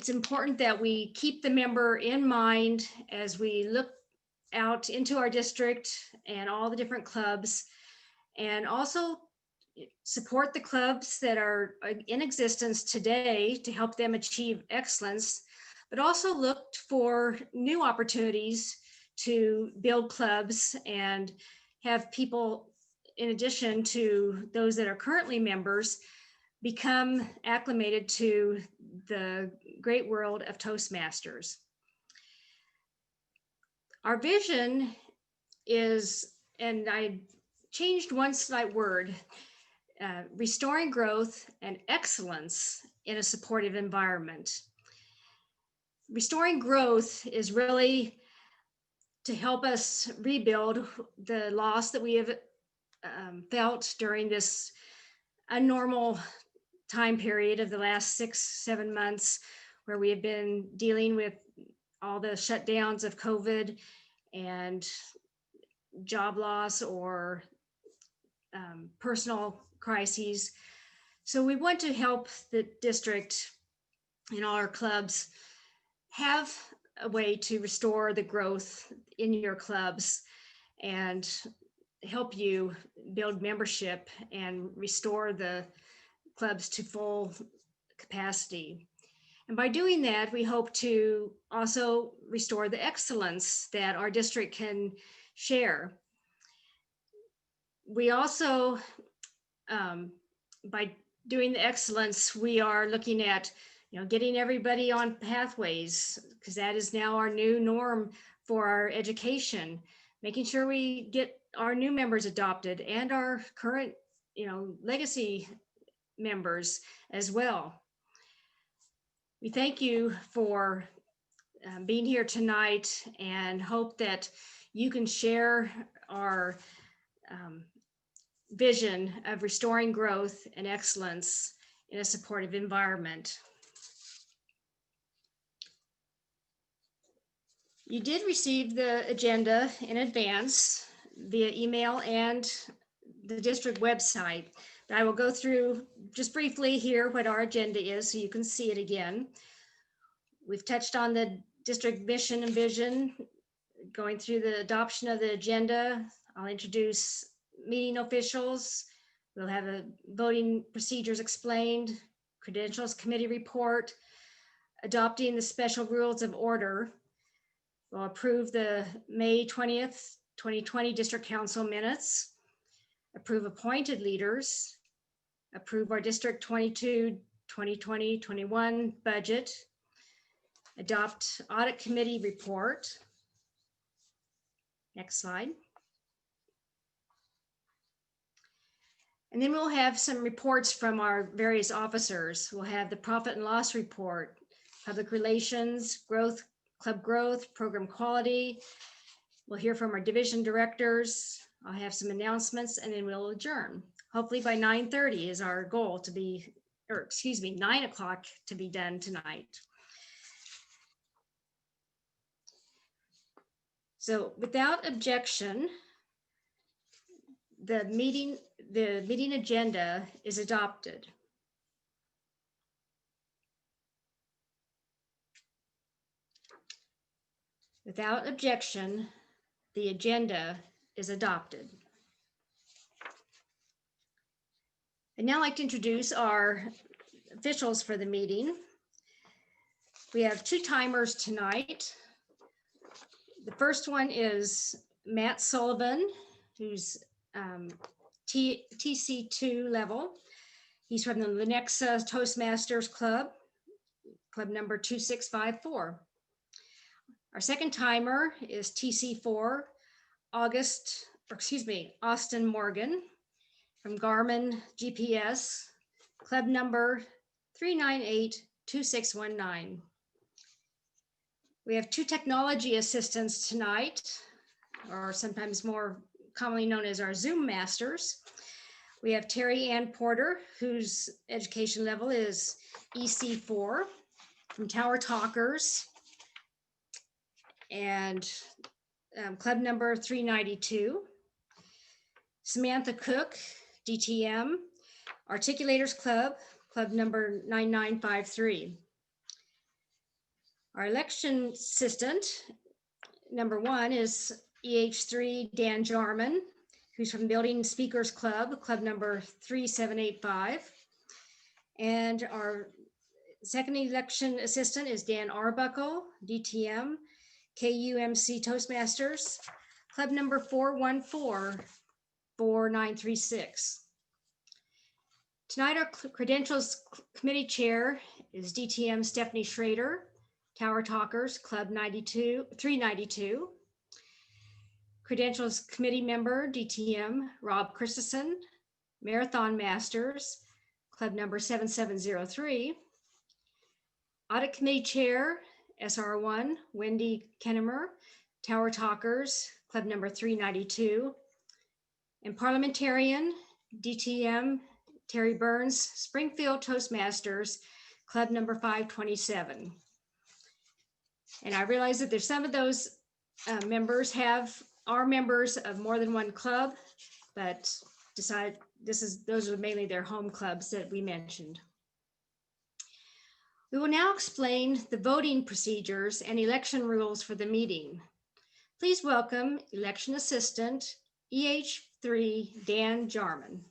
it's important that we keep the member in mind as we look out into our district and all the different clubs, and also support the clubs that are in existence today to help them achieve excellence, but also look for new opportunities to build clubs and have people, in addition to those that are currently members, become acclimated to the great world of Toastmasters. Our vision is, and I changed one slight word, restoring growth and excellence in a supportive environment. Restoring growth is really to help us rebuild the loss that we have felt during this abnormal time period of the last 6-7 months, where we have been dealing with all the shutdowns of COVID and job loss or personal crises. So we want to help the district and all our clubs have a way to restore the growth in your clubs and help you build membership and restore the clubs to full capacity. And by doing that, we hope to also restore the excellence that our district can share. We also, by doing the excellence, we are looking at, getting everybody on pathways, because that is now our new norm for our education, making sure we get our new members adopted and our current, legacy members as well. We thank you for being here tonight and hope that you can share our vision of restoring growth and excellence in a supportive environment. You did receive the agenda in advance via email and the district website. I will go through just briefly here what our agenda is so you can see it again. We've touched on the district mission and vision, going through the adoption of the agenda. I'll introduce meeting officials. We'll have a voting procedures explained, credentials committee report, adopting the special rules of order. We'll approve the May 20th, 2020 district council minutes, approve appointed leaders, approve our District 22, 2020-21 budget, adopt audit committee report. Next slide. And then we'll have some reports from our various officers. We'll have the profit and loss report, public relations, growth, club growth, program quality. We'll hear from our division directors. I'll have some announcements and then we'll adjourn. Hopefully by 9:30 is our goal to be, 9 o'clock to be done tonight. So without objection, the meeting agenda is adopted. Without objection, the agenda is adopted. I'd now like to introduce our officials for the meeting. We have 2 timers tonight. The first one is Matt Sullivan, who's TC2 level. He's from the Lenexa Toastmasters Club, club number 2654. Our second timer is TC4, Austin Morgan from Garmin GPS, club number 3982619. We have 2 technology assistants tonight, or sometimes more commonly known as our Zoom masters. We have Terry Ann Porter, whose education level is EC4 from Tower Talkers, and club number 392. Samantha Cook, DTM, Articulators Club, club number 9953. Our election assistant, number 1, is EH3 Dan Jarman, who's from Building Speakers Club, club number 3785. And our second election assistant is Dan Arbuckle, DTM, KUMC Toastmasters, club number 4144936. Tonight, our Credentials Committee Chair is DTM Stephanie Schrader, Tower Talkers, Club 392. Credentials Committee Member, DTM, Rob Christensen, Marathon Masters, Club number 7703. Audit Committee Chair, SR1, Wendy Kennemer, Tower Talkers, Club number 392. And Parliamentarian, DTM, Terry Burns, Springfield Toastmasters, Club number 527. And I realize that there's some of those members are members of more than one club, but those are mainly their home clubs that we mentioned. We will now explain the voting procedures and election rules for the meeting. Please welcome Election Assistant EH3 Dan Jarman.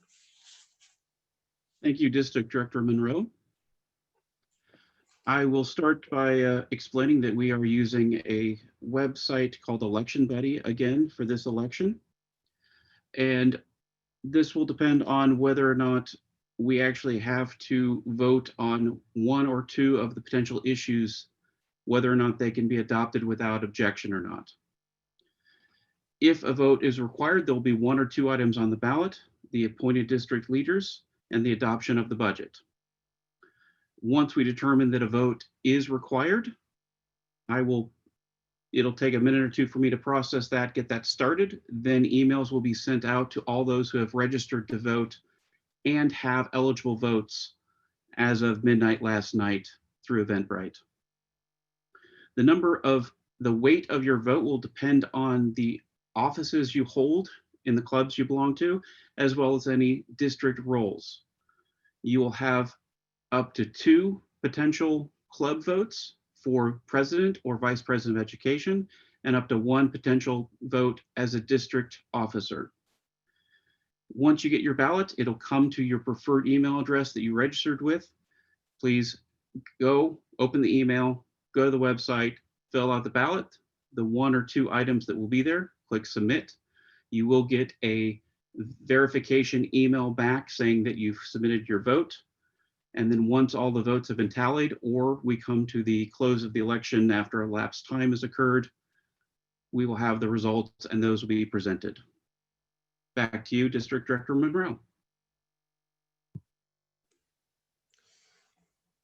Thank you, District Director Monroe. I will start by explaining that we are using a website called Election Buddy again for this election. And this will depend on whether or not we actually have to vote on one or two of the potential issues, whether or not they can be adopted without objection or not. If a vote is required, there will be one or two items on the ballot: the appointed district leaders and the adoption of the budget. Once we determine that a vote is required, it'll take a minute or two for me to process that, get that started. Then emails will be sent out to all those who have registered to vote and have eligible votes as of midnight last night through Eventbrite. The weight of your vote will depend on the offices you hold in the clubs you belong to, as well as any district roles. You will have up to 2 potential club votes for president or vice president of education, and up to 1 potential vote as a district officer. Once you get your ballot, it'll come to your preferred email address that you registered with. Please go open the email, go to the website, fill out the ballot, the 1 or 2 items that will be there, click submit. You will get a verification email back saying that you've submitted your vote. And then once all the votes have been tallied, or we come to the close of the election after elapsed time has occurred, we will have the results and those will be presented. Back to you, District Director Monroe.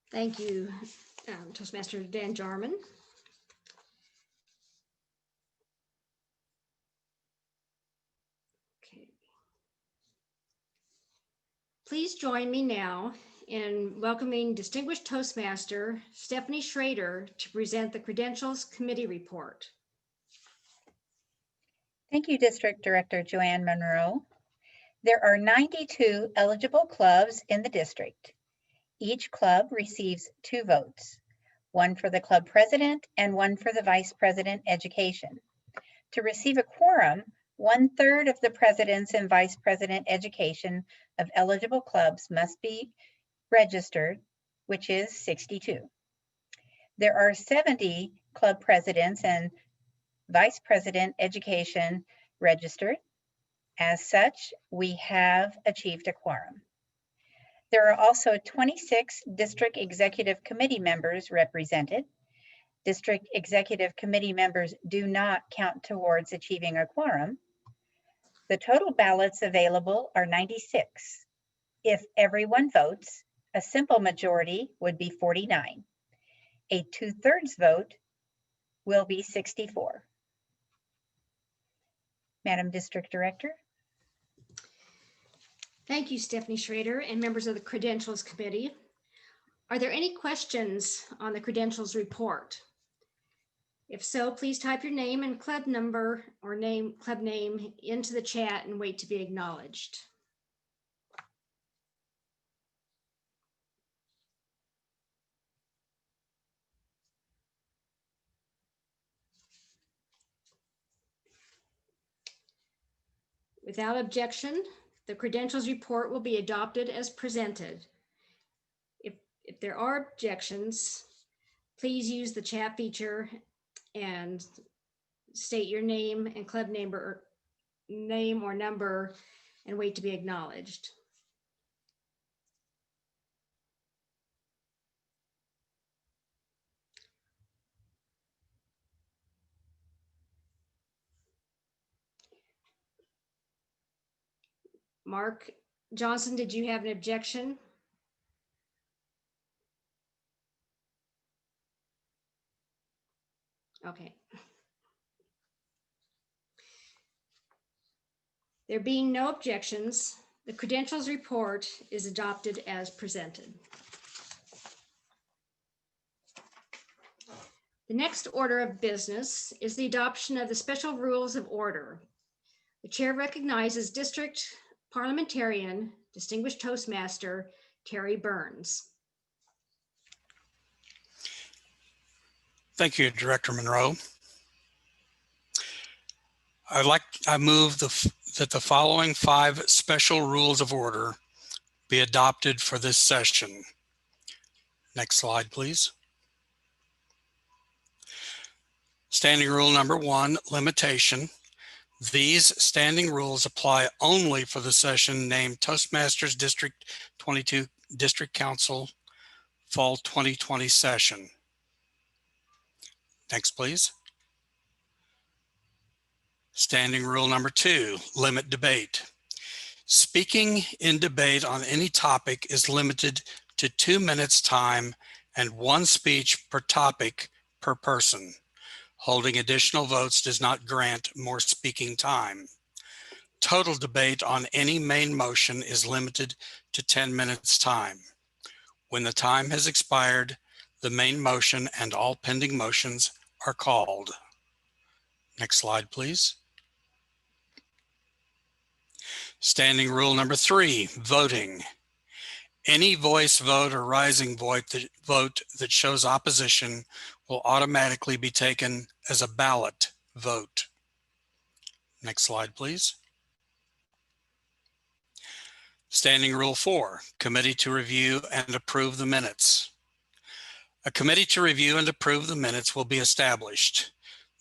Thank you, Toastmaster Dan Jarman. Okay. Please join me now in welcoming Distinguished Toastmaster Stephanie Schrader to present the Credentials Committee Report. Thank you, District Director Joanne Monroe. There are 92 eligible clubs in the district. Each club receives 2 votes, 1 for the club president and 1 for the vice president education. To receive a quorum, 1/3 of the president's and vice president education of eligible clubs must be registered, which is 62. There are 70 club presidents and vice president education registered. As such, we have achieved a quorum. There are also 26 district executive committee members represented. District executive committee members do not count towards achieving a quorum. The total ballots available are 96. If everyone votes, a simple majority would be 49. A 2/3 vote will be 64. Madam District Director. Thank you, Stephanie Schrader and members of the Credentials Committee. Are there any questions on the Credentials report? If so, please type your name and club number or club name into the chat and wait to be acknowledged. Without objection, the credentials report will be adopted as presented. If there are objections, please use the chat feature and state your name and club name or number and wait to be acknowledged. Mark Johnson, did you have an objection? Okay. There being no objections, the credentials report is adopted as presented. The next order of business is the adoption of the special rules of order. The chair recognizes District Parliamentarian, Distinguished Toastmaster, Terry Burns. Thank you, Director Monroe. I move that the following 5 special rules of order be adopted for this session. Next slide, please. Standing rule number 1, limitation. These standing rules apply only for the session named Toastmasters District 22 District Council Fall 2020 session. Next, please. Standing rule number 2, limit debate. Speaking in debate on any topic is limited to 2 minutes time and 1 speech per topic per person. Holding additional votes does not grant more speaking time. Total debate on any main motion is limited to 10 minutes time. When the time has expired, the main motion and all pending motions are called. Next slide, please. Standing rule number 3, voting. Any voice vote or rising vote that shows opposition will automatically be taken as a ballot vote. Next slide, please. Standing rule 4, committee to review and approve the minutes. A committee to review and approve the minutes will be established.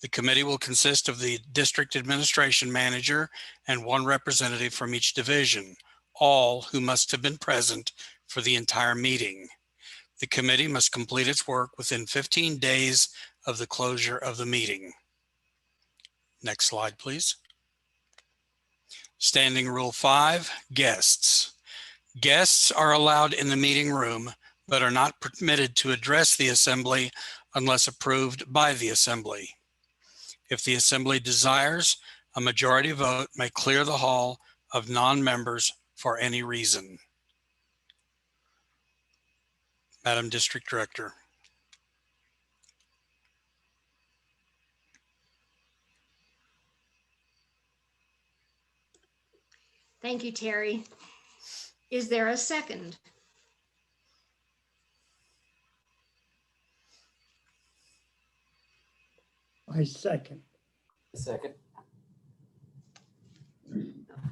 The committee will consist of the district administration manager and 1 representative from each division, all who must have been present for the entire meeting. The committee must complete its work within 15 days of the closure of the meeting. Next slide, please. Standing rule 5, guests. Guests are allowed in the meeting room, but are not permitted to address the assembly unless approved by the assembly. If the assembly desires, a majority vote may clear the hall of non-members for any reason. Madam District Director. Thank you, Terry. Is there a second? I second. Second.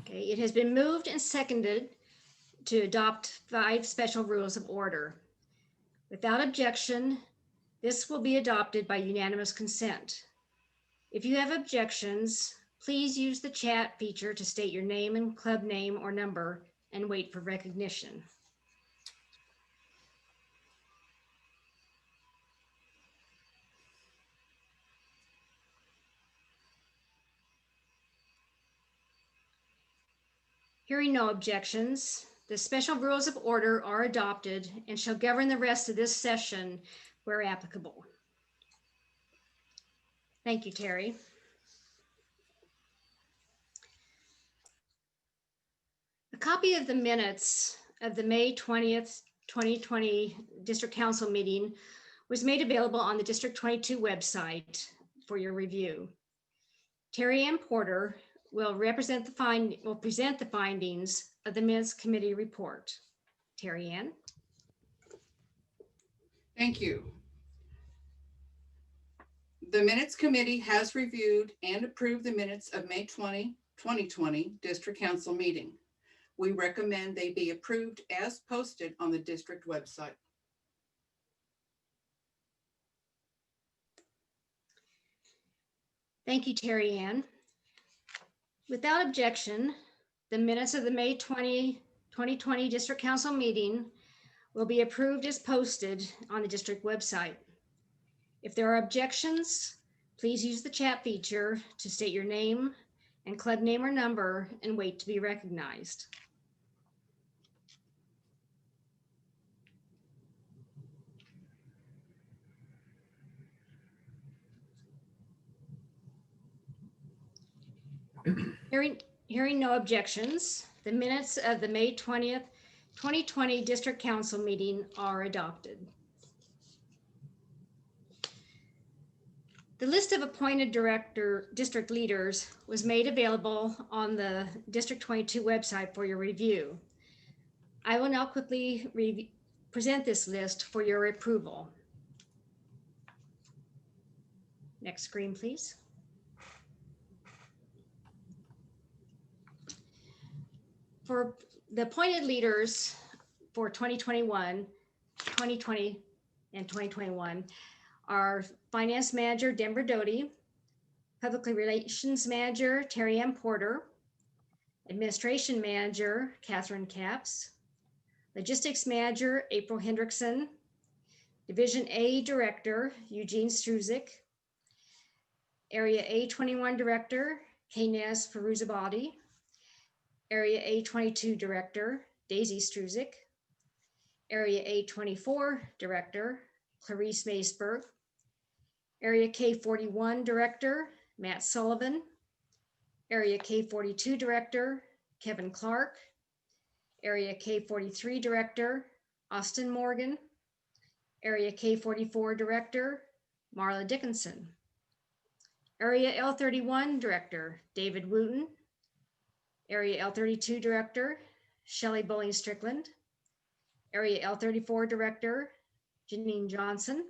Okay, it has been moved and seconded to adopt 5 special rules of order. Without objection, this will be adopted by unanimous consent. If you have objections, please use the chat feature to state your name and club name or number and wait for recognition. Hearing no objections, the special rules of order are adopted and shall govern the rest of this session where applicable. Thank you, Terry. A copy of the minutes of the May 20th, 2020 District Council meeting was made available on the District 22 website for your review. Terry Ann Porter will present the findings of the Minutes Committee report. Terry Ann. Thank you. The Minutes Committee has reviewed and approved the minutes of May 20, 2020 District Council meeting. We recommend they be approved as posted on the district website. Thank you, Terry Ann. Without objection, the minutes of the May 2020 District Council meeting will be approved as posted on the district website. If there are objections, please use the chat feature to state your name and club name or number and wait to be recognized. Hearing no objections, the minutes of the May 20th, 2020 District Council meeting are adopted. The list of appointed district leaders was made available on the District 22 website for your review. I will now quickly present this list for your approval. Next screen, please. For the appointed leaders for 2021, 2020, and 2021 are Finance Manager Denver Doty, Public Relations Manager Terry Ann Porter, Administration Manager Catherine Capps, Logistics Manager April Hendrickson, Division A Director Eugene Struzik, Area A21 Director Kaynes Feruzabadi, Area A22 Director Daisy Struzik, Area A24 Director Clarice Maysberg, Area K41 Director Matt Sullivan, Area K42 Director Kevin Clark, Area K43 Director Austin Morgan, Area K44 Director Marla Dickinson, Area L31 Director David Wooten, Area L32 Director Shelley Bowling Strickland, Area L34 Director Janine Johnson,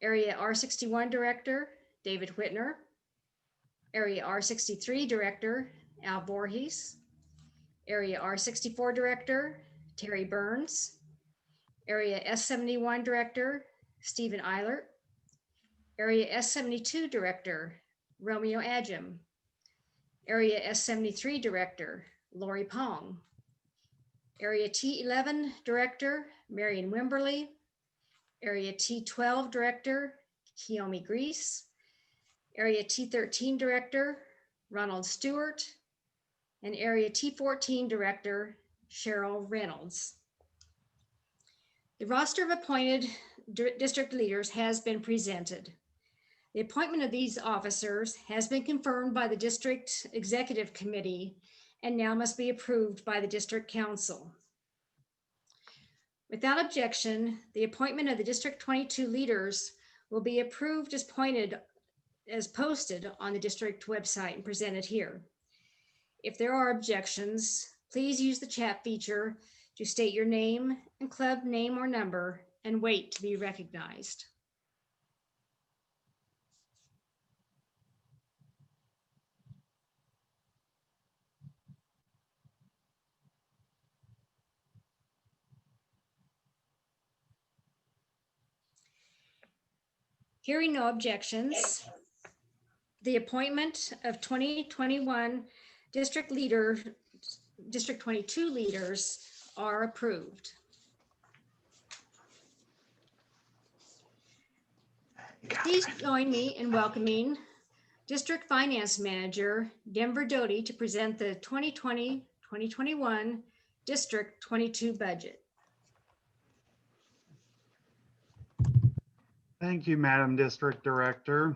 Area R61 Director David Whitner, Area R63 Director Al Voorhees, Area R64 Director Terry Burns, Area S71 Director Stephen Eilert, Area S72 Director Romeo Adjum, Area S73 Director Lori Pong, Area T11 Director Marion Wimberly, Area T12 Director Kiyomi Grease, Area T13 Director Ronald Stewart, and Area T14 Director Cheryl Reynolds. The roster of appointed district leaders has been presented. The appointment of these officers has been confirmed by the District Executive Committee and now must be approved by the District Council. Without objection, the appointment of the District 22 leaders will be approved as posted on the district website and presented here. If there are objections, please use the chat feature to state your name and club name or number and wait to be recognized. Hearing no objections, the appointment of 2021 District 22 leaders are approved. Please join me in welcoming District Finance Manager Denver Doty to present the 2020-2021 District 22 budget. Thank you, Madam District Director.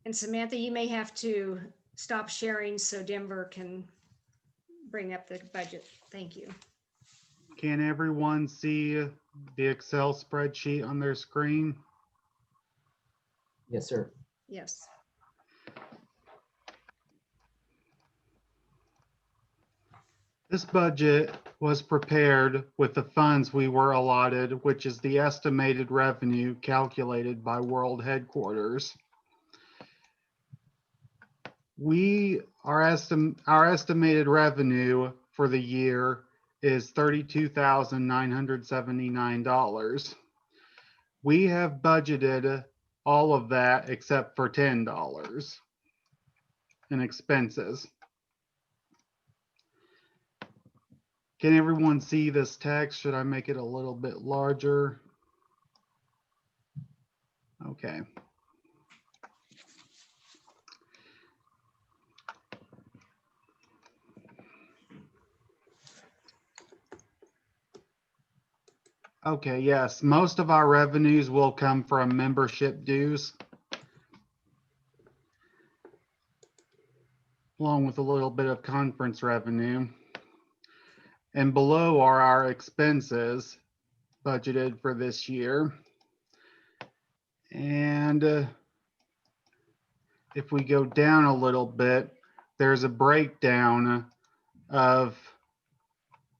And Samantha, you may have to stop sharing so Denver can bring up the budget. Thank you. Can everyone see the Excel spreadsheet on their screen? Yes, sir. Yes. This budget was prepared with the funds we were allotted, which is the estimated revenue calculated by World Headquarters. Our estimated revenue for the year is $32,979. We have budgeted all of that except for $10 in expenses. Can everyone see this text? Should I make it a little bit larger? Okay. Okay, yes, most of our revenues will come from membership dues, along with a little bit of conference revenue. And below are our expenses budgeted for this year. And if we go down a little bit, there's a breakdown of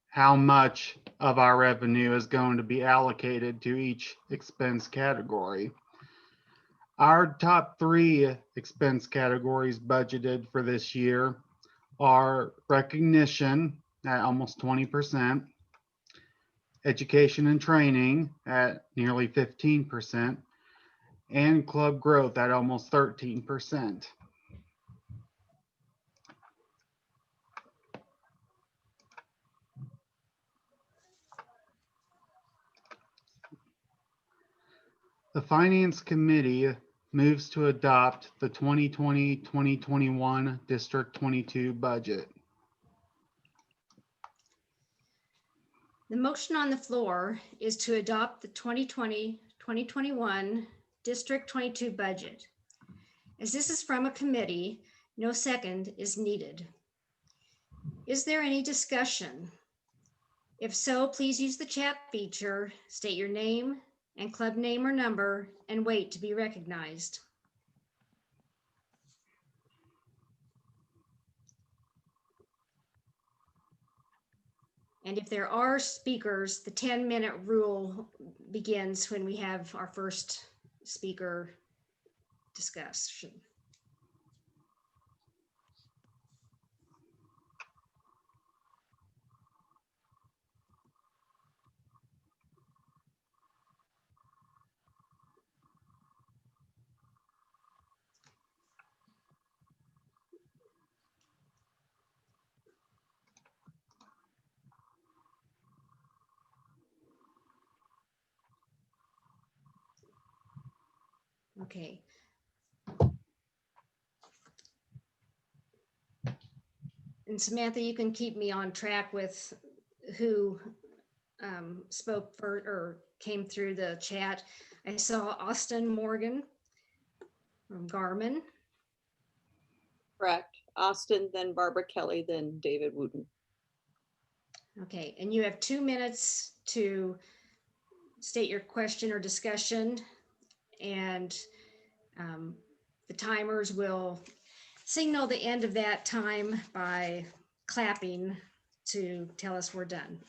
how much of our revenue is going to be allocated to each expense category. Our top 3 expense categories budgeted for this year are recognition at almost 20%, education and training at nearly 15%, and club growth at almost 13%. The Finance Committee moves to adopt the 2020-2021 District 22 budget. The motion on the floor is to adopt the 2020-2021 District 22 budget. As this is from a committee, no second is needed. Is there any discussion? If so, please use the chat feature, state your name and club name or number, and wait to be recognized. And if there are speakers, the 10-minute rule begins when we have our first speaker discussion. Okay. And Samantha, you can keep me on track with who spoke for or came through the chat. I saw Austin Morgan from Garmin. Correct. Austin, then Barbara Kelly, then David Wooten. Okay, and you have 2 minutes to state your question or discussion, and the timers will signal the end of that time by clapping to tell us we're done.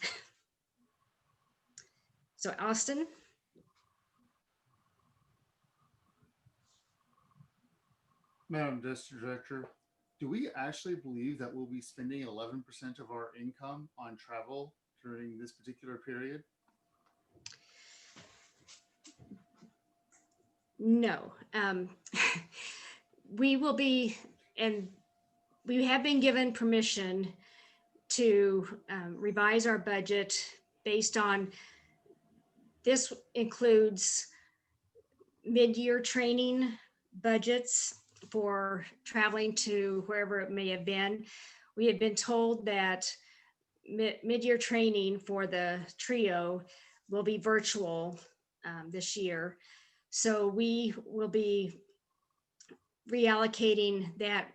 So Austin? Madam District Director, do we actually believe that we'll be spending 11% of our income on travel during this particular period? No. We will be, and we have been given permission to revise our budget based on, this includes mid-year training budgets for traveling to wherever it may have been. We had been told that mid-year training for the trio will be virtual this year. So we will be reallocating that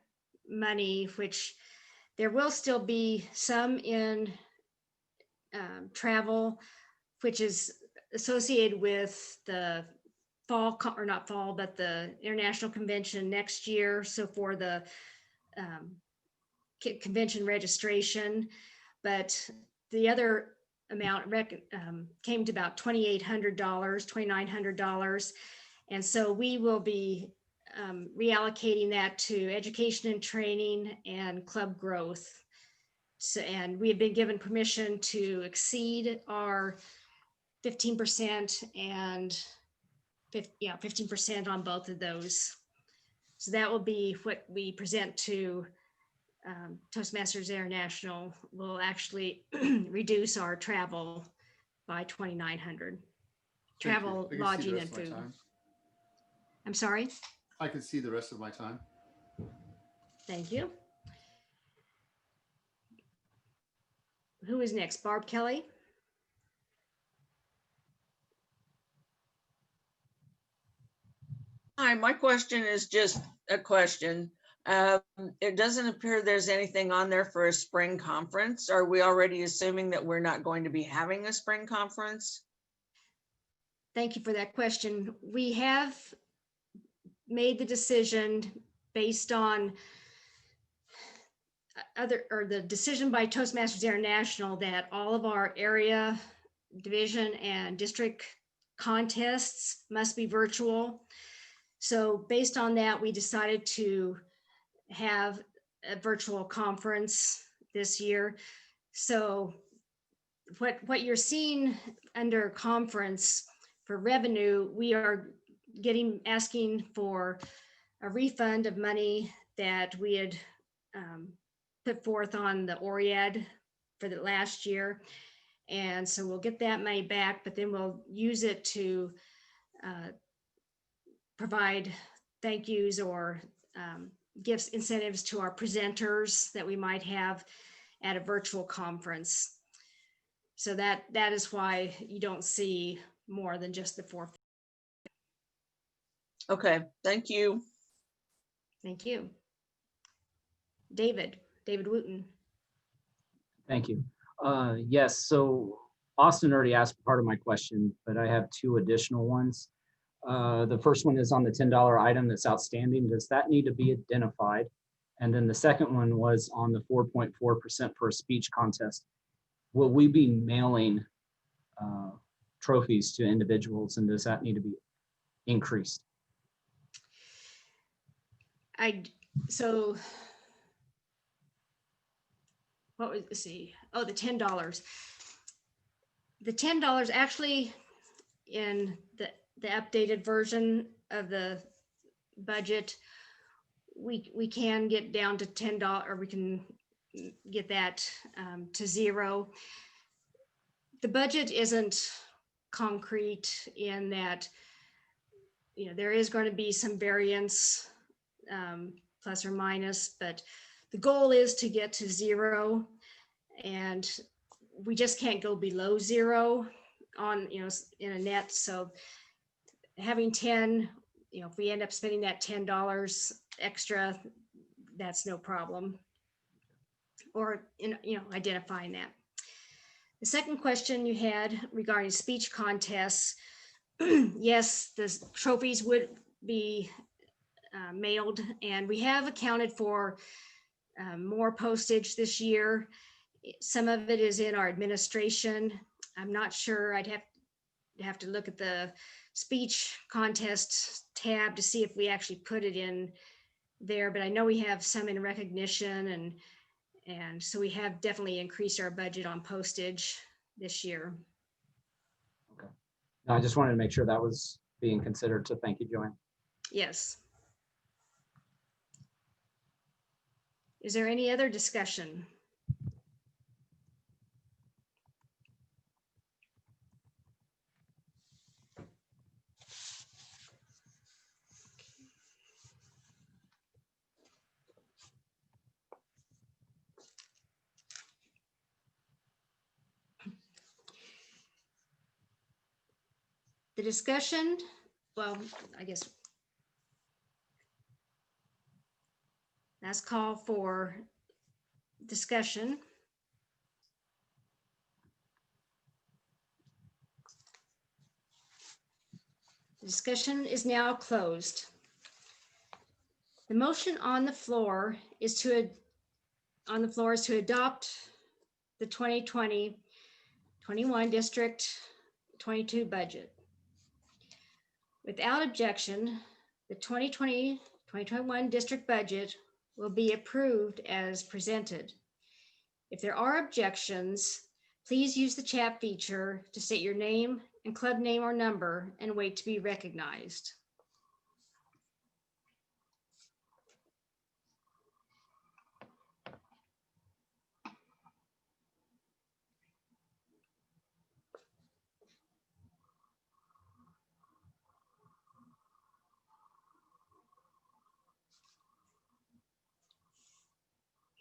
money, which there will still be some in travel, which is associated with the fall, or not fall, but the international convention next year. So for the convention registration, but the other amount came to about $2,800, $2,900. And so we will be reallocating that to education and training and club growth. So, and we have been given permission to exceed our 15% and 15% on both of those. So that will be what we present to Toastmasters International. Will actually reduce our travel by $2,900. Travel, I can see the lodging, rest and of my food. time. I'm sorry. I can see the rest of my time. Thank you. Who is next? Barb Kelly? Hi, my question is just a question. It doesn't appear there's anything on there for a spring conference. Are we already assuming that we're not going to be having a spring conference? Thank you for that question. We have made the decision based on the decision by Toastmasters International that all of our area, division, and district contests must be virtual. So based on that, we decided to have a virtual conference this year. So what you're seeing under conference for revenue, we are asking for a refund of money that we had put forth on the ORIAD for the last year. And so we'll get that money back, but then we'll use it to provide thank yous or gifts, incentives to our presenters that we might have at a virtual conference. So that is why you don't see more than just the 4. Okay, thank you. Thank you. David Wooten. Thank you. Yes, so Austin already asked part of my question, but I have 2 additional ones. The first one is on the $10 item that's outstanding. Does that need to be identified? And then the second one was on the 4.4% for a speech contest. Will we be mailing trophies to individuals, and does that need to be increased? So what was, let's see, oh, the $10. The $10 actually in the updated version of the budget, we can get down to $10, or we can get that to 0. The budget isn't concrete in that, there is going to be some variance, plus or minus, but the goal is to get to 0, and we just can't go below 0 on, in a net. So having 10, if we end up spending that $10 extra, that's no problem. Or identifying that. The second question you had regarding speech contests, yes, the trophies would be mailed, and we have accounted for more postage this year. Some of it is in our administration. I'm not sure. I'd have to look at the speech contest tab to see if we actually put it in there, but I know we have some in recognition, and so we have definitely increased our budget on postage this year. Okay. No, I just wanted to make sure that was being considered, so thank you, Joanne. Yes. Is there any other discussion? The discussion, well, I guess last call for discussion. The discussion is now closed. The motion on the floor is to adopt the 2020-21 District 22 budget. Without objection, the 2020-2021 district budget will be approved as presented. If there are objections, please use the chat feature to state your name and club name or number and wait to be recognized.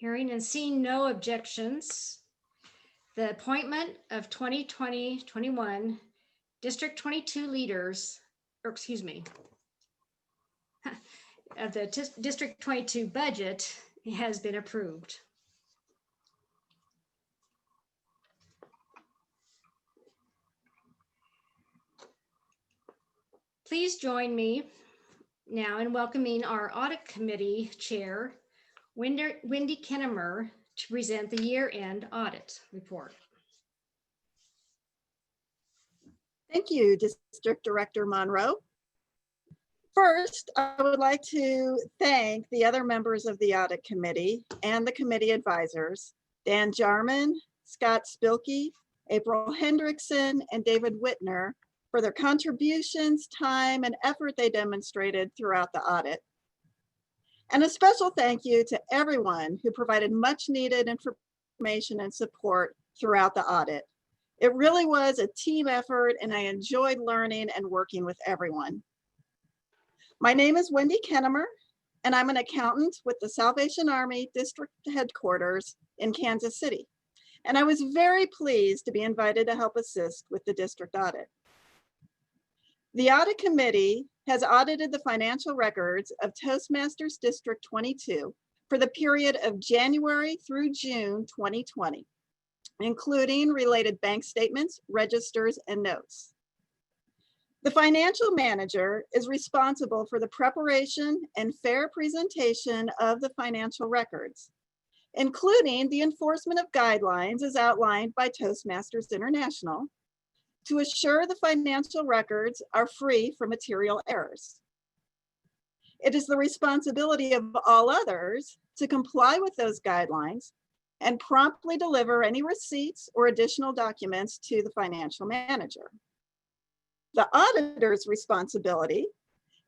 Hearing and seeing no objections, the appointment of 2020-21 District 22 leaders, or excuse me, of the District 22 budget has been approved. Please join me now in welcoming our Audit Committee Chair, Wendy Kennemer, to present the year-end audit report. Thank you, District Director Monroe. First, I would like to thank the other members of the Audit Committee and the committee advisors, Dan Jarman, Scott Spilkey, April Hendrickson, and David Whitner, for their contributions, time, and effort they demonstrated throughout the audit. And a special thank you to everyone who provided much needed information and support throughout the audit. It really was a team effort, and I enjoyed learning and working with everyone. My name is Wendy Kennemer, and I'm an accountant with the Salvation Army District Headquarters in Kansas City. And I was very pleased to be invited to help assist with the district audit. The Audit Committee has audited the financial records of Toastmasters District 22 for the period of January through June 2020, including related bank statements, registers, and notes. The financial manager is responsible for the preparation and fair presentation of the financial records, including the enforcement of guidelines as outlined by Toastmasters International, to assure the financial records are free from material errors. It is the responsibility of all others to comply with those guidelines and promptly deliver any receipts or additional documents to the financial manager. The auditor's responsibility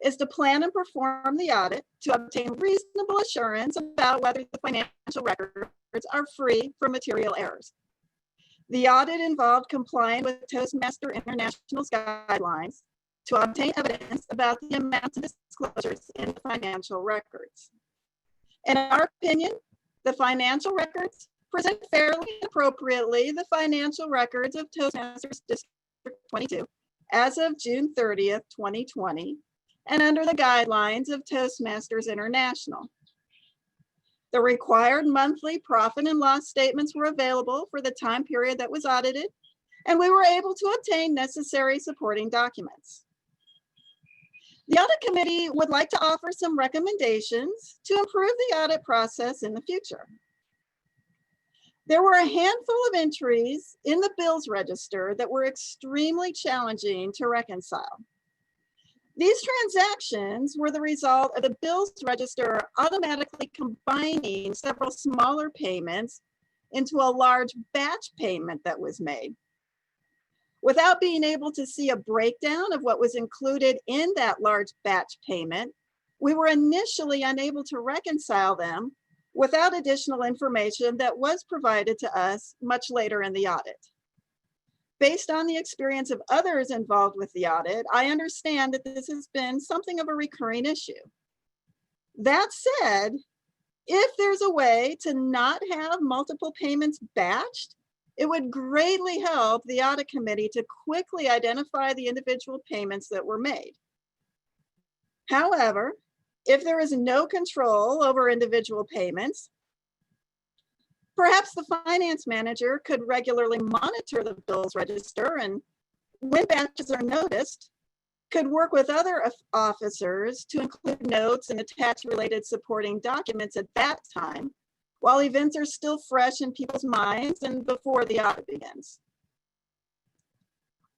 is to plan and perform the audit to obtain reasonable assurance about whether the financial records are free from material errors. The audit involved complying with Toastmasters International's guidelines to obtain evidence about the amounts of disclosures in the financial records. In our opinion, the financial records present fairly and appropriately the financial records of Toastmasters District 22 as of June 30th, 2020, and under the guidelines of Toastmasters International. The required monthly profit and loss statements were available for the time period that was audited, and we were able to obtain necessary supporting documents. The Audit Committee would like to offer some recommendations to improve the audit process in the future. There were a handful of entries in the bills register that were extremely challenging to reconcile. These transactions were the result of the bills register automatically combining several smaller payments into a large batch payment that was made. Without being able to see a breakdown of what was included in that large batch payment, we were initially unable to reconcile them without additional information that was provided to us much later in the audit. Based on the experience of others involved with the audit, I understand that this has been something of a recurring issue. That said, if there's a way to not have multiple payments batched, it would greatly help the Audit Committee to quickly identify the individual payments that were made. However, if there is no control over individual payments, perhaps the finance manager could regularly monitor the bills register, and when batches are noticed, could work with other officers to include notes and attach related supporting documents at that time, while events are still fresh in people's minds and before the audit begins.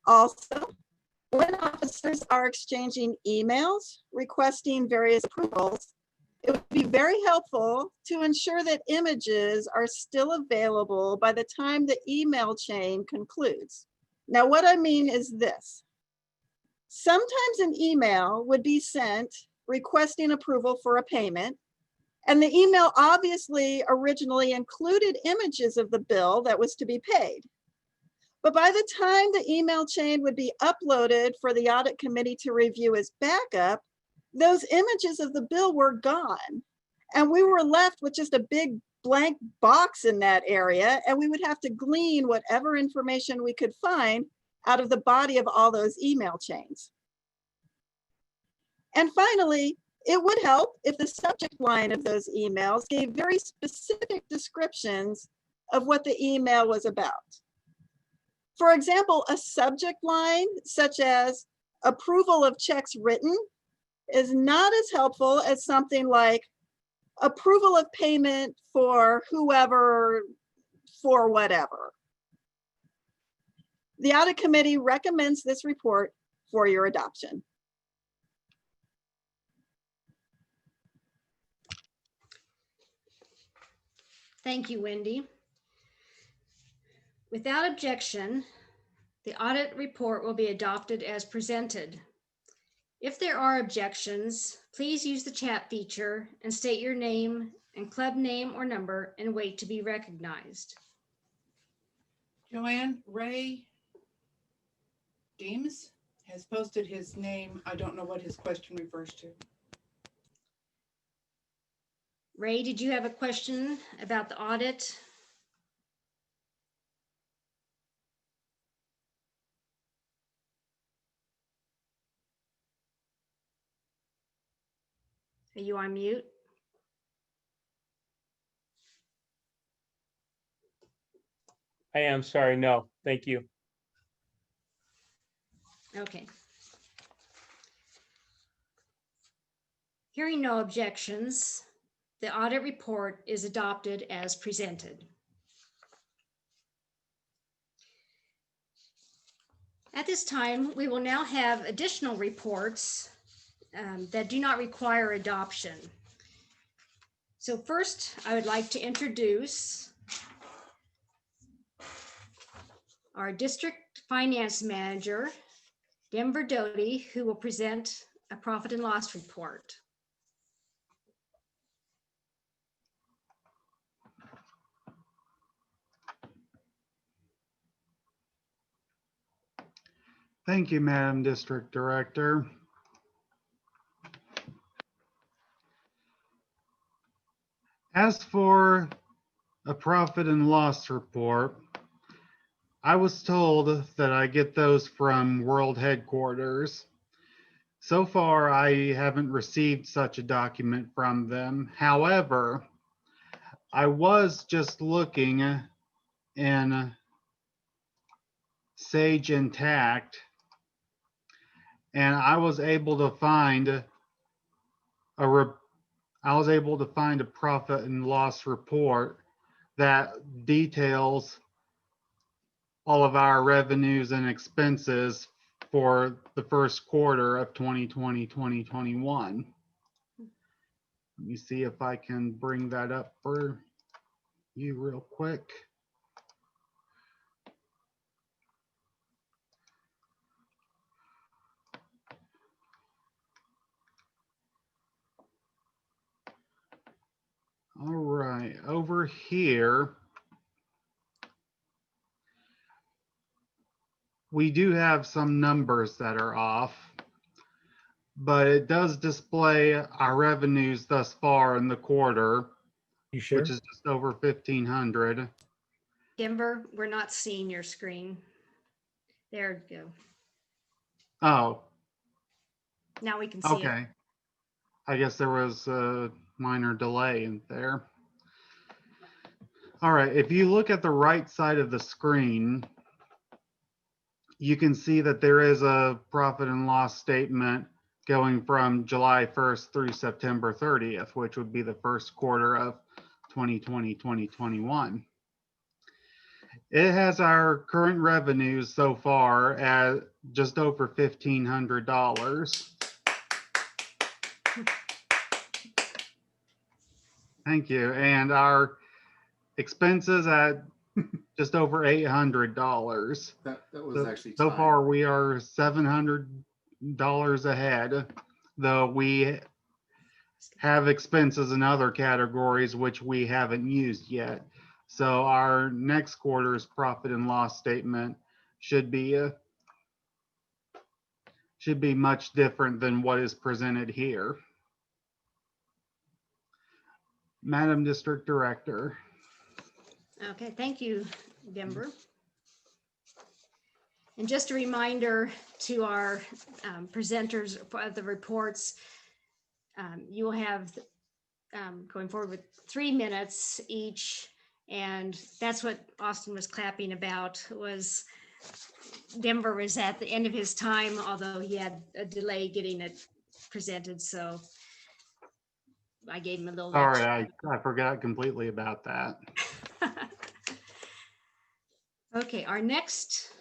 Also, when officers are exchanging emails requesting various approvals, it would be very helpful to ensure that images are still available by the time the email chain concludes. Now, what I mean is this. Sometimes an email would be sent requesting approval for a payment, and the email obviously originally included images of the bill that was to be paid. But by the time the email chain would be uploaded for the audit committee to review as backup, those images of the bill were gone. And we were left with just a big blank box in that area, and we would have to glean whatever information we could find out of the body of all those email chains. And finally, it would help if the subject line of those emails gave very specific descriptions of what the email was about. For example, a subject line such as approval of checks written is not as helpful as something like approval of payment for whoever for whatever. The audit committee recommends this report for your adoption. Thank you, Wendy. Without objection, the audit report will be adopted as presented. If there are objections, please use the chat feature and state your name and club name or number and wait to be recognized. Joanne, Ray Deems has posted his name. I don't know what his question refers to. Ray, did you have a question about the audit? Are you on mute? I am sorry. No, thank you. Okay. Hearing no objections, the audit report is adopted as presented. At this time, we will now have additional reports that do not require adoption. So first, I would like to introduce our district finance manager, Denver Doty, who will present a profit and loss report. Thank you, Madam District Director. As for a profit and loss report, I was told that I get those from World Headquarters. So far, I haven't received such a document from them. However, I was just looking in Sage Intact, and I was able to find a profit and loss report that details all of our revenues and expenses for the first quarter of 2020-2021. Let me see if I can bring that up for you real quick. All right, over here, we do have some numbers that are off, but it does display our revenues thus far in the quarter, You sure? which is just over 1,500. Denver, we're not seeing your screen. There you go. Oh, Now we can see it. okay. I guess there was a minor delay in there. All right, if you look at the right side of the screen, you can see that there is a profit and loss statement going from July 1st through September 30th, which would be the first quarter of 2020-2021. It has our current revenues so far at just over $1,500. Thank you. And our expenses at just over $800. That was actually So tied. far, we are $700 ahead, though we have expenses in other categories which we haven't used yet. So our next quarter's profit and loss statement should be much different than what is presented here. Madam District Director. Okay, thank you, Denver. And just a reminder to our presenters of the reports, you will have going forward with 3 minutes each. And that's what Austin was clapping about, was Denver was at the end of his time, although he had a delay getting it presented. So I gave him a little. Sorry, I forgot completely about that. Okay, our next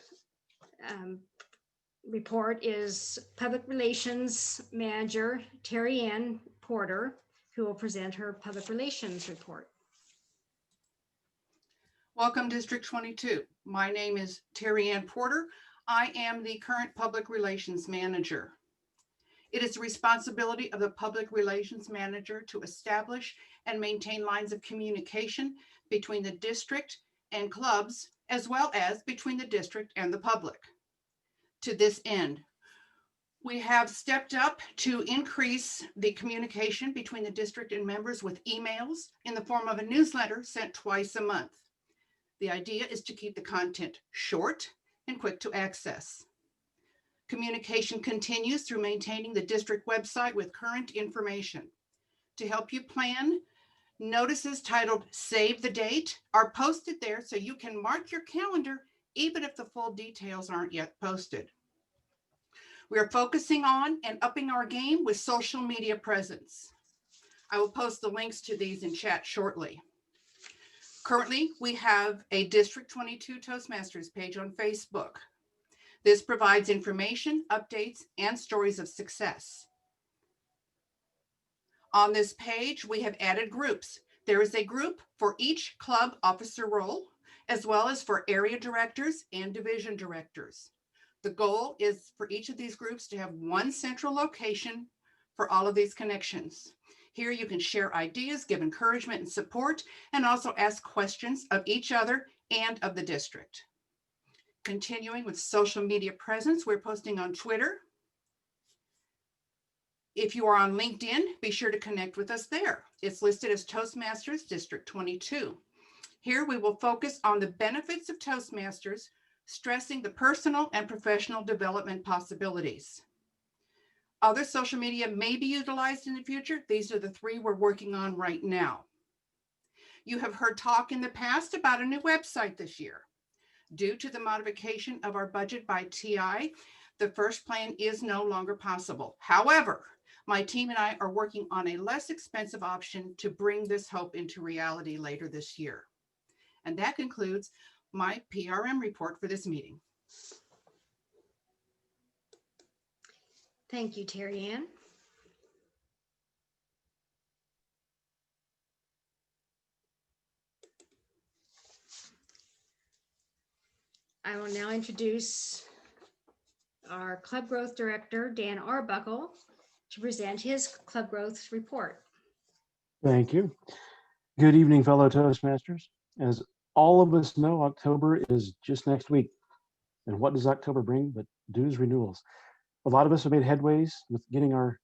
report is Public Relations Manager Terry Ann Porter, who will present her Public Relations report. Welcome, District 22. My name is Terry Ann Porter. I am the current Public Relations Manager. It is the responsibility of the Public Relations Manager to establish and maintain lines of communication between the district and clubs, as well as between the district and the public. To this end, we have stepped up to increase the communication between the district and members with emails in the form of a newsletter sent twice a month. The idea is to keep the content short and quick to access. Communication continues through maintaining the district website with current information. To help you plan, notices titled Save the Date are posted there so you can mark your calendar even if the full details aren't yet posted. We are focusing on and upping our game with social media presence. I will post the links to these in chat shortly. Currently, we have a District 22 Toastmasters page on Facebook. This provides information, updates, and stories of success. On this page, we have added groups. There is a group for each club officer role, as well as for area directors and division directors. The goal is for each of these groups to have one central location for all of these connections. Here you can share ideas, give encouragement and support, and also ask questions of each other and of the district. Continuing with social media presence, we're posting on Twitter. If you are on LinkedIn, be sure to connect with us there. It's listed as Toastmasters District 22. Here we will focus on the benefits of Toastmasters, stressing the personal and professional development possibilities. Other social media may be utilized in the future. These are the 3 we're working on right now. You have heard talk in the past about a new website this year. Due to the modification of our budget by TI, the first plan is no longer possible. However, my team and I are working on a less expensive option to bring this hope into reality later this year. And that concludes my PRM report for this meeting. Thank you, Terry Ann. I will now introduce our Club Growth Director, Dan Arbuckle, to present his Club Growth report. Thank you. Good evening, fellow Toastmasters. As all of us know, October is just next week. And what does October bring but dues renewals? A lot of us have made headways with getting our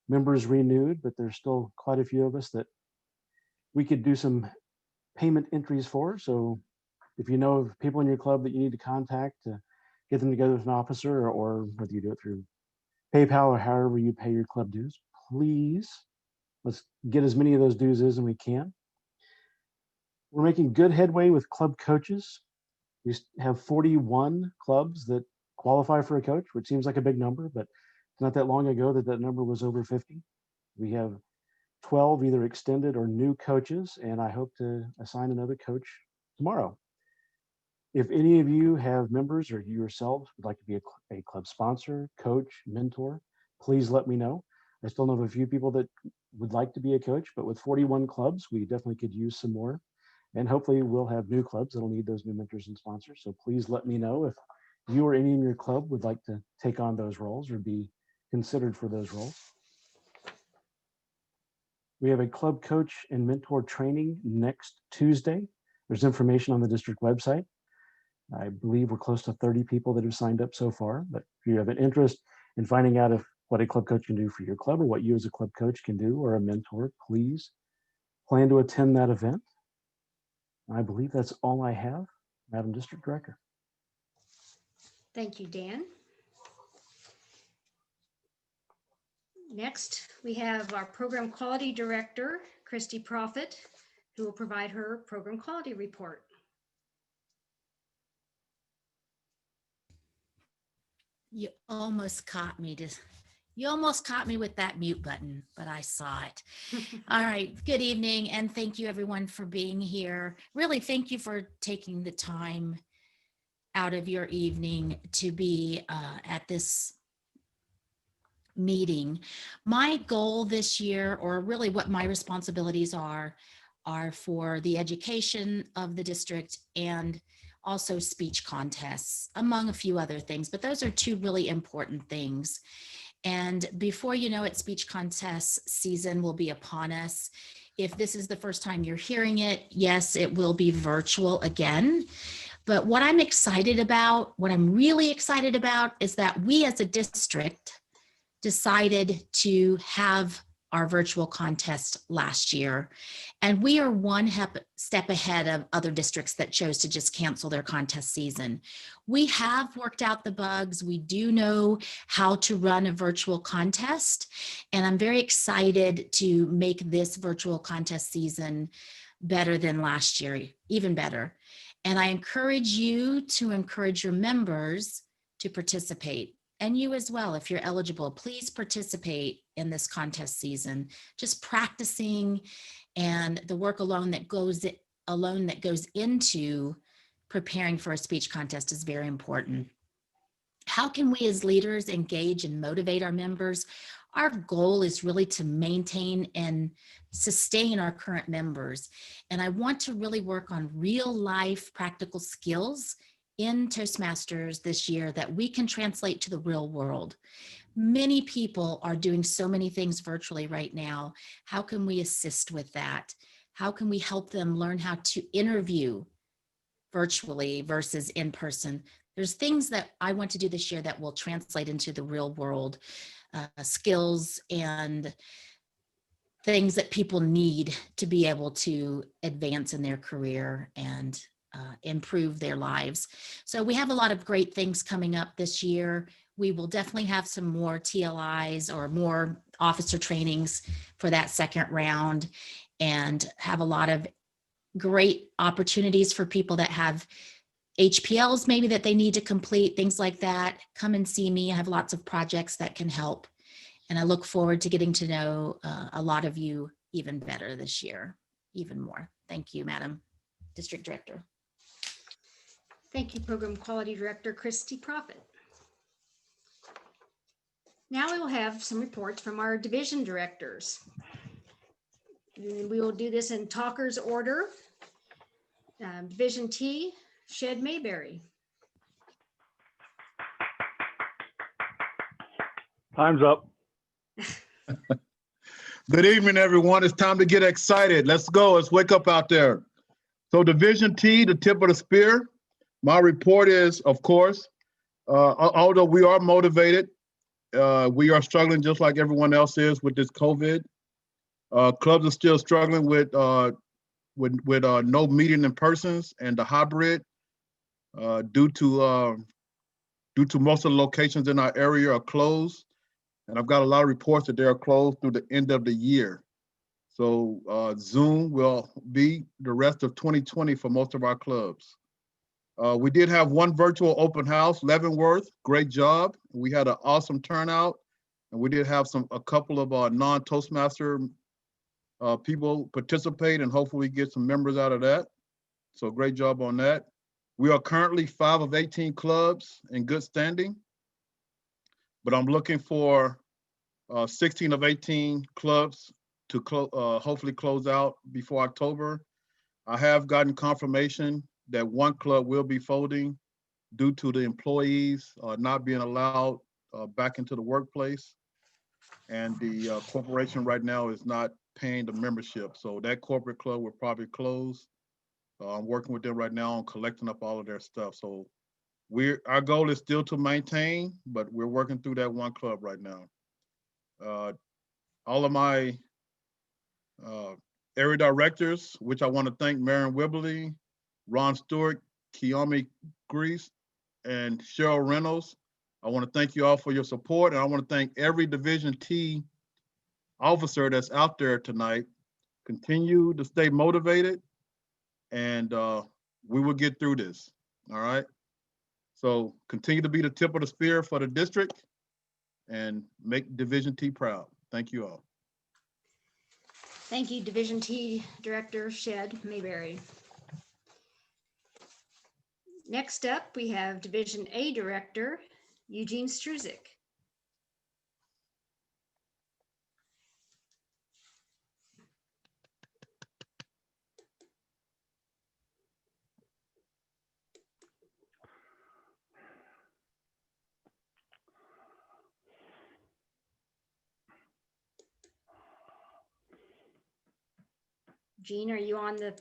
members renewed, but there's still quite a few of us that we could do some payment entries for. So if you know of people in your club that you need to contact to get them together with an officer, or whether you do it through PayPal or however you pay your club dues, please let's get as many of those dues as we can. We're making good headway with club coaches. We have 41 clubs that qualify for a coach, which seems like a big number, but it's not that long ago that that number was over 50. We have 12 either extended or new coaches, and I hope to assign another coach tomorrow. If any of you have members or you yourselves would like to be a club sponsor, coach, mentor, please let me know. I still know of a few people that would like to be a coach, but with 41 clubs, we definitely could use some more. And hopefully we'll have new clubs that'll need those new mentors and sponsors. So please let me know if you or any in your club would like to take on those roles or be considered for those roles. We have a club coach and mentor training next Tuesday. There's information on the district website. I believe we're close to 30 people that have signed up so far, but if you have an interest in finding out what a club coach can do for your club or what you as a club coach can do or a mentor, please plan to attend that event. I believe that's all I have, Madam District Director. Thank you, Dan. Next, we have our Program Quality Director, Christy Prophet, who will provide her program quality report. You almost caught me with that mute button, but I saw it. All right, good evening, and thank you everyone for being here. Really, thank you for taking the time out of your evening to be at this meeting. My goal this year, or really what my responsibilities are for the education of the district and also speech contests, among a few other things, but those are two really important things. And before you know it, speech contest season will be upon us. If this is the first time you're hearing it, yes, it will be virtual again. But what I'm excited about, what I'm really excited about, is that we as a district decided to have our virtual contest last year. And we are one step ahead of other districts that chose to just cancel their contest season. We have worked out the bugs. We do know how to run a virtual contest. And I'm very excited to make this virtual contest season better than last year, even better. And I encourage you to encourage your members to participate. And you as well, if you're eligible, please participate in this contest season. Just practicing and the work alone that goes into preparing for a speech contest is very important. How can we as leaders engage and motivate our members? Our goal is really to maintain and sustain our current members. And I want to really work on real life practical skills in Toastmasters this year that we can translate to the real world. Many people are doing so many things virtually right now. How can we assist with that? How can we help them learn how to interview virtually versus in person? There's things that I want to do this year that will translate into the real world, skills and things that people need to be able to advance in their career and improve their lives. So we have a lot of great things coming up this year. We will definitely have some more TLIs or more officer trainings for that second round and have a lot of great opportunities for people that have HPLs maybe that they need to complete, things like that. Come and see me. I have lots of projects that can help. And I look forward to getting to know a lot of you even better this year, even more. Thank you, Madam District Director. Thank you, Program Quality Director Christy Prophet. Now we will have some reports from our division directors. And we will do this in talkers order. Division T, Shed Mayberry. Time's up. Good evening, everyone. It's time to get excited. Let's go. Let's wake up out there. So Division T, the tip of the spear. My report is, of course, although we are motivated, we are struggling just like everyone else is with this COVID. Clubs are still struggling with no meeting in persons and the hybrid due to most of the locations in our area are closed. And I've got a lot of reports that they are closed through the end of the year. So Zoom will be the rest of 2020 for most of our clubs. We did have one virtual open house, Leavenworth, great job. We had an awesome turnout. And we did have a couple of non-Toastmaster people participate and hopefully get some members out of that. So great job on that. We are currently 5 of 18 clubs in good standing, but I'm looking for 16 of 18 clubs to hopefully close out before October. I have gotten confirmation that one club will be folding due to the employees not being allowed back into the workplace. And the corporation right now is not paying the membership. So that corporate club will probably close. I'm working with them right now on collecting up all of their stuff. So our goal is still to maintain, but we're working through that one club right now. All of my area directors, which I want to thank Marion Wibley, Ron Stewart, Kiyomi Grease, and Cheryl Reynolds. I want to thank you all for your support, and I want to thank every Division T officer that's out there tonight. Continue to stay motivated, and we will get through this, all right? So continue to be the tip of the spear for the district and make Division T proud. Thank you all. Thank you, Division T Director Shed Mayberry. Next up, we have Division A Director Eugene Struzik. Gene, are you on the?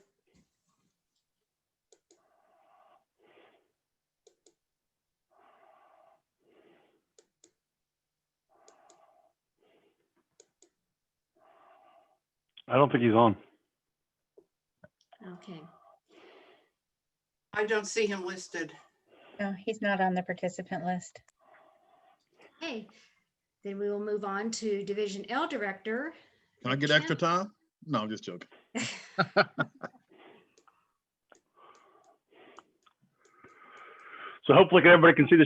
I don't think he's on. Okay. I don't see him listed. No, he's not on the participant list. Okay, then we will move on to Division L Director. Can I get extra time? No, I'm just joking. So hopefully everybody can see the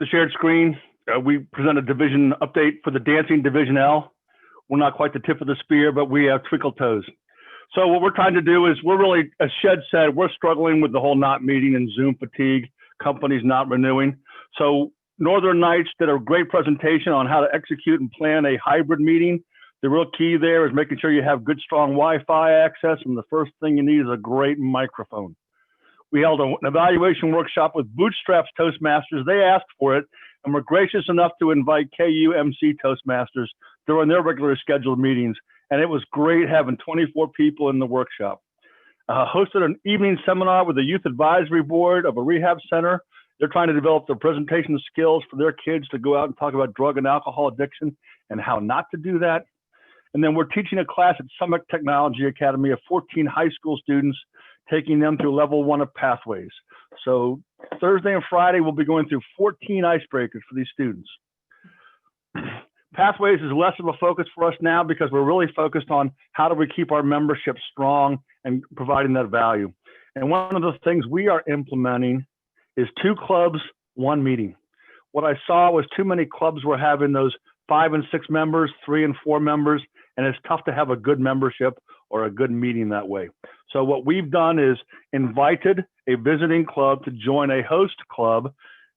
shared screen. We present a division update for the dancing Division L. We're not quite the tip of the spear, but we have twinkle toes. So what we're trying to do is we're really, as Shed said, we're struggling with the whole not meeting and Zoom fatigue, companies not renewing. So Northern Nights did a great presentation on how to execute and plan a hybrid meeting. The real key there is making sure you have good, strong Wi-Fi access. And the first thing you need is a great microphone. We held an evaluation workshop with Bootstraps Toastmasters. They asked for it and were gracious enough to invite KUMC Toastmasters during their regularly scheduled meetings. And it was great having 24 people in the workshop. Hosted an evening seminar with the Youth Advisory Board of a rehab center. They're trying to develop their presentation skills for their kids to go out and talk about drug and alcohol addiction and how not to do that. And then we're teaching a class at Summit Technology Academy of 14 high school students, taking them through level 1 of Pathways. So Thursday and Friday, we'll be going through 14 icebreakers for these students. Pathways is less of a focus for us now because we're really focused on how do we keep our membership strong and providing that value. And one of the things we are implementing is 2 clubs, 1 meeting. What I saw was too many clubs were having those 5 and 6 members, 3 and 4 members, and it's tough to have a good membership or a good meeting that way. So what we've done is invited a visiting club to join a host club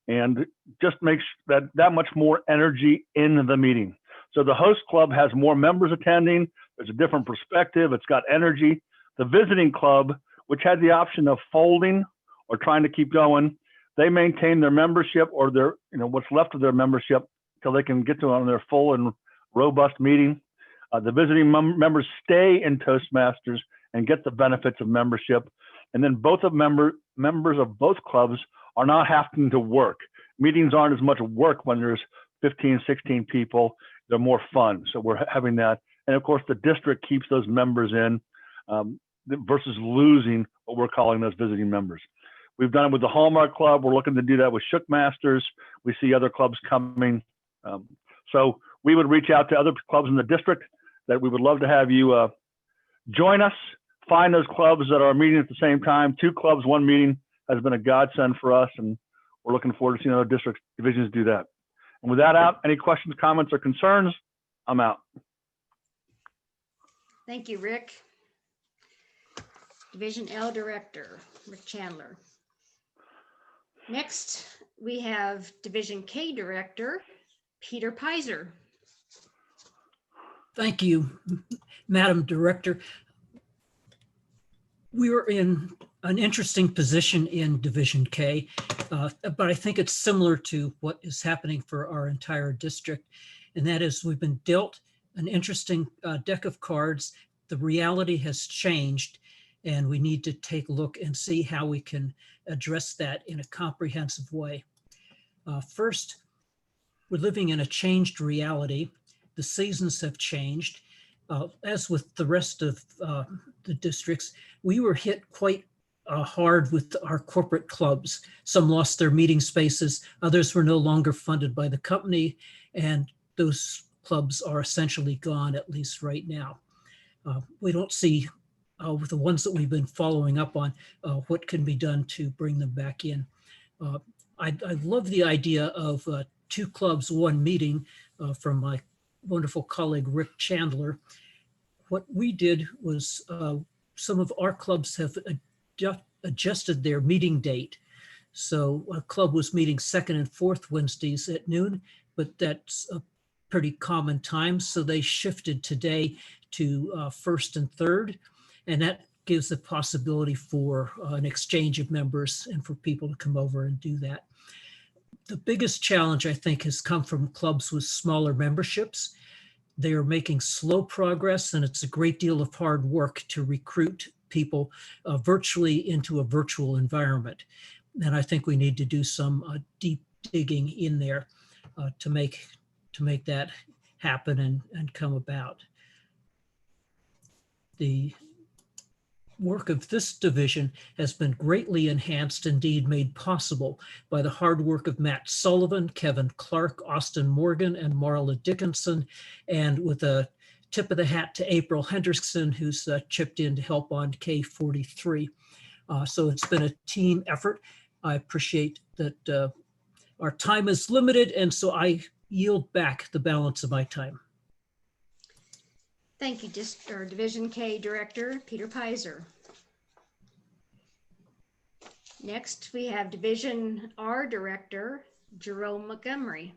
and just makes that much more energy in the meeting. So the host club has more members attending. There's a different perspective. It's got energy. The visiting club, which had the option of folding or trying to keep going, they maintain their membership or their, what's left of their membership till they can get to on their full and robust meeting. The visiting members stay in Toastmasters and get the benefits of membership. And then both of members of both clubs are not having to work. Meetings aren't as much work when there's 15, 16 people. They're more fun. So we're having that. And of course, the district keeps those members in versus losing what we're calling those visiting members. We've done it with the Hallmark Club. We're looking to do that with Shook Masters. We see other clubs coming. So we would reach out to other clubs in the district that we would love to have you join us. Find those clubs that are meeting at the same time. 2 clubs, 1 meeting has been a godsend for us, and we're looking forward to seeing other district divisions do that. And with that out, any questions, comments, or concerns? I'm out. Thank you, Rick. Division L Director, Rick Chandler. Next, we have Division K Director, Peter Pizer. Thank you, Madam Director. We are in an interesting position in Division K, but I think it's similar to what is happening for our entire district. And that is we've been dealt an interesting deck of cards. The reality has changed, and we need to take a look and see how we can address that in a comprehensive way. First, we're living in a changed reality. The seasons have changed. As with the rest of the districts, we were hit quite hard with our corporate clubs. Some lost their meeting spaces, others were no longer funded by the company, and those clubs are essentially gone, at least right now. We don't see, with the ones that we've been following up on, what can be done to bring them back in. I love the idea of 2 clubs, 1 meeting from my wonderful colleague, Rick Chandler. What we did was some of our clubs have adjusted their meeting date. So a club was meeting 2nd and 4th Wednesdays at noon, but that's a pretty common time. So they shifted today to 1st and 3rd, and that gives the possibility for an exchange of members and for people to come over and do that. The biggest challenge, I think, has come from clubs with smaller memberships. They are making slow progress, and it's a great deal of hard work to recruit people virtually into a virtual environment. And I think we need to do some deep digging in there to make that happen and come about. The work of this division has been greatly enhanced, indeed made possible, by the hard work of Matt Sullivan, Kevin Clark, Austin Morgan, and Marla Dickinson, and with a tip of the hat to April Henderson, who's chipped in to help on K43. So it's been a team effort. I appreciate that our time is limited, and so I yield back the balance of my time. Thank you, Division K Director, Peter Pizer. Next, we have Division R Director, Jerome Montgomery.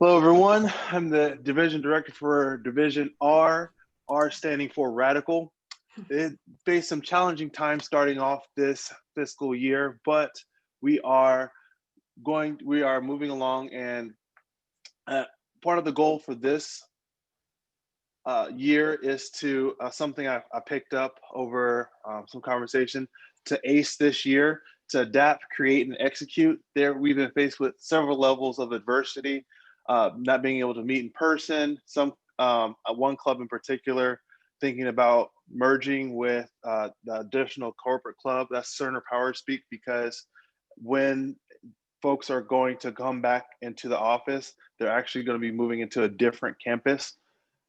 Hello, everyone. I'm the Division Director for Division R, R standing for Radical. It faced some challenging times starting off this fiscal year, but we are moving along, and part of the goal for this year is to something I picked up over some conversation, to ACE this year, to adapt, create, and execute. There, we've been faced with several levels of adversity, not being able to meet in person. One club in particular thinking about merging with the additional corporate club. That's Cerner Power Speak, because when folks are going to come back into the office, they're actually going to be moving into a different campus.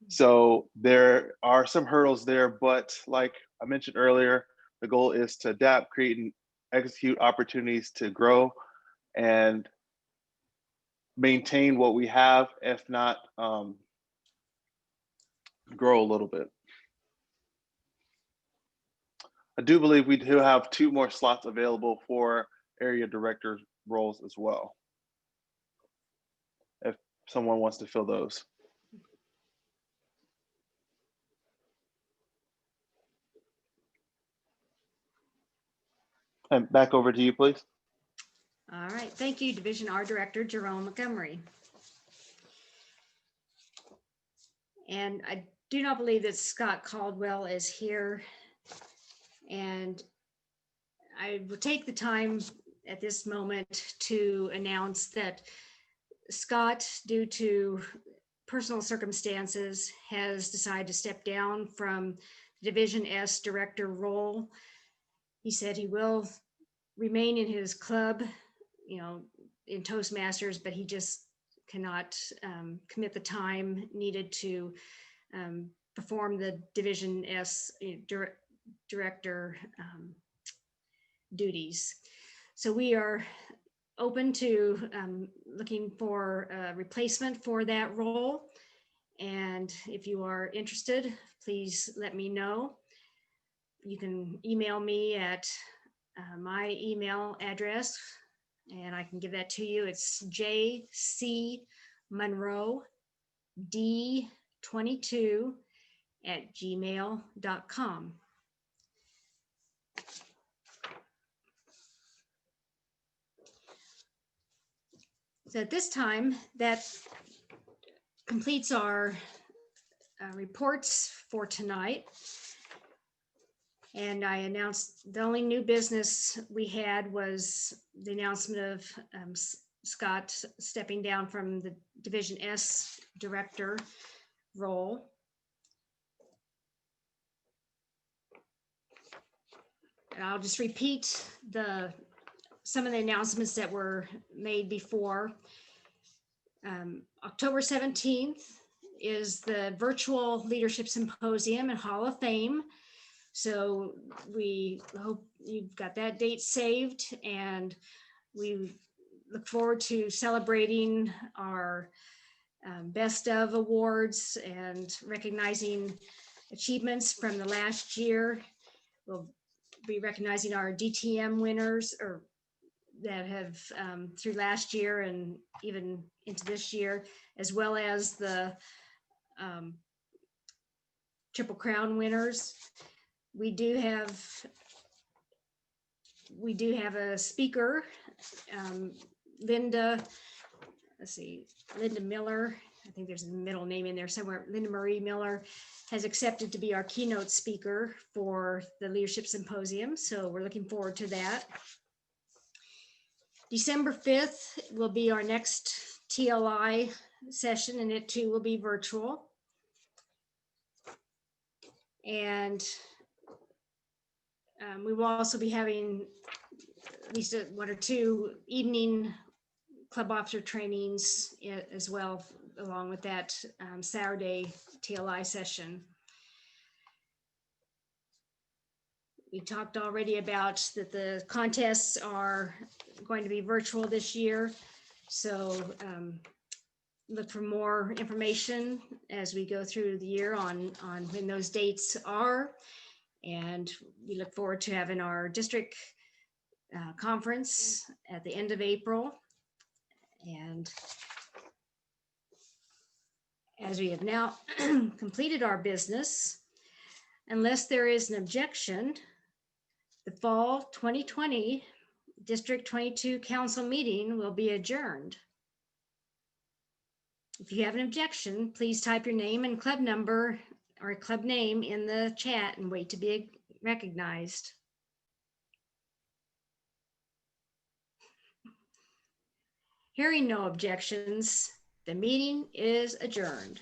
So there are some hurdles there, but like I mentioned earlier, the goal is to adapt, create, and execute opportunities to grow and maintain what we have, if not grow a little bit. I do believe we do have 2 more slots available for area director roles as well, if someone wants to fill those. And back over to you, please. All right, thank you, Division R Director Jerome Montgomery. And I do not believe that Scott Caldwell is here. And I will take the time at this moment to announce that Scott, due to personal circumstances, has decided to step down from Division S Director role. He said he will remain in his club, in Toastmasters, but he just cannot commit the time needed to perform the Division S director duties. So we are open to looking for a replacement for that role. And if you are interested, please let me know. You can email me at my email address, and I can give that to you. It's jcmonroed22@gmail.com. So at this time, that completes our reports for tonight. And I announced the only new business we had was the announcement of Scott stepping down from the Division S director role. And I'll just repeat some of the announcements that were made before. October 17th is the virtual leadership symposium and Hall of Fame. So we hope you've got that date saved, and we look forward to celebrating our best of awards and recognizing achievements from the last year. We'll be recognizing our DTM winners, or that have through last year and even into this year, as well as the Triple Crown winners. We do have a speaker, Linda Miller. I think there's a middle name in there somewhere. Linda Marie Miller has accepted to be our keynote speaker for the Leadership Symposium. So we're looking forward to that. December 5th will be our next TLI session, and it too will be virtual. And we will also be having at least one or two evening club officer trainings as well, along with that Saturday TLI session. We talked already about that the contests are going to be virtual this year. So look for more information as we go through the year on when those dates are. And we look forward to having our district conference at the end of April. And as we have now completed our business, unless there is an objection, the fall 2020 District 22 Council meeting will be adjourned. If you have an objection, please type your name and club number or club name in the chat and wait to be recognized. Hearing no objections, the meeting is adjourned.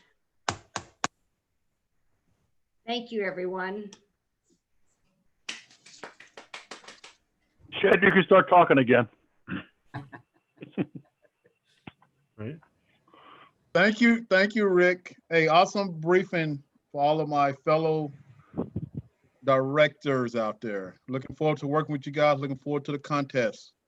Thank you, everyone. Chad, you can start talking again. Right. Thank you, Rick. Hey, awesome briefing for all of my fellow directors out there. Looking forward to working with you guys. Looking forward to the contest.